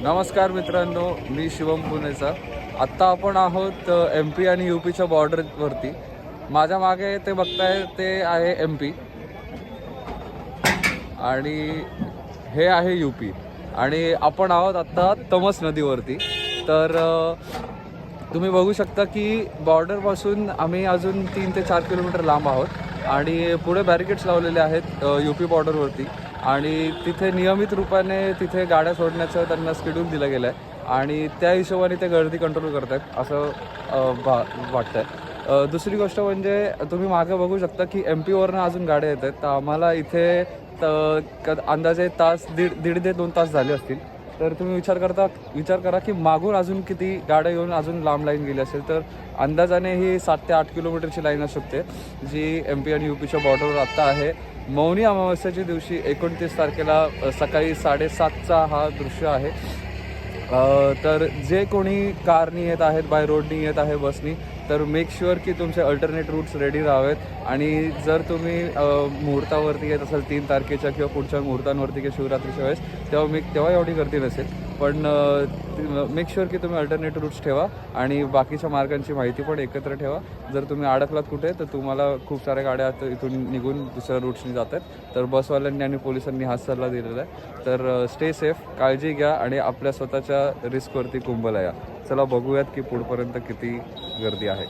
नमस्कार मित्रांनो, मी शिवम पुणेचा. आत्ता आपण आहोत MP आणि UPच्या बॉर्डरवरती. माझ्या मागे ते बघताय ते आहे MP आणि हे आहे UP आणि आपण आहोत आत्ता तमस नदीवरती. तर तुम्ही बघू शकता की बॉर्डरपासून आम्ही अजून 3 ते 4 किलोमीटर लांब आहोत आणि पुढे बॅरिकेड्स लावलेले आहेत UP बॉर्डरवरती. आणि तिथे नियमित रूपाने तिथे गाड्या सोडण्याचं त्यांना शेड्यूल दिलं गेलं आहे आणि त्या हिशोबाने ते गर्दी कंट्रोल करत आहेत असं वाटतं आहे. दुसरी गोष्ट म्हणजे तुम्ही मागे बघू शकता की MP वरनं अजून गाड्या येत आहेत. तर आम्हाला इथे अंदाजे दीड ते 2 तास झाले असतील. तर तुम्ही विचार करा की मागून अजून किती गाड्या येऊन अजून लांब लाईन गेली असेल. तर अंदाजाने ही 7 ते 8 किलोमीटरची लाईन असू शकते जी MP आणि UPच्या बॉर्डरवर आत्ता आहे. मौनी अमावस्येच्या दिवशी 29 तारखेला सकाळी 7:30चा हा दृश्य आहे. तर जे कोणी कारनी येत आहेत, बाय रोडनी येत आहे, बसनी, तर मेक शुअर की तुमचे अल्टरनेट रूट्स रेडी राहावेत. आणि जर तुम्ही मुहूर्तावरती येत असाल 3 तारखेच्या किंवा पुढच्या मुहूर्तांवरती किंवा शिवरात्रीच्या वेळेस, तेव्हा एवढी गर्दी नसेल. पण मेक शुअर की तुम्ही अल्टरनेट रूट्स ठेवा आणि बाकीच्या मार्गांची माहिती पण एकत्र ठेवा. जर तुम्ही अडकलात कुठे तर तुम्हाला खूप साऱ्या गाड्या आता इथून निघून दुसऱ्या रूट्सनी जात आहेत. तर बसवाल्यांनी आणि पोलिसांनी हाच सल्ला दिलेला आहे. तर स्टे सेफ, काळजी घ्या आणि आपल्या स्वतःच्या रिस्कवरती कुंभला या. चला बघूयात की पुढपर्यंत किती गर्दी आहे.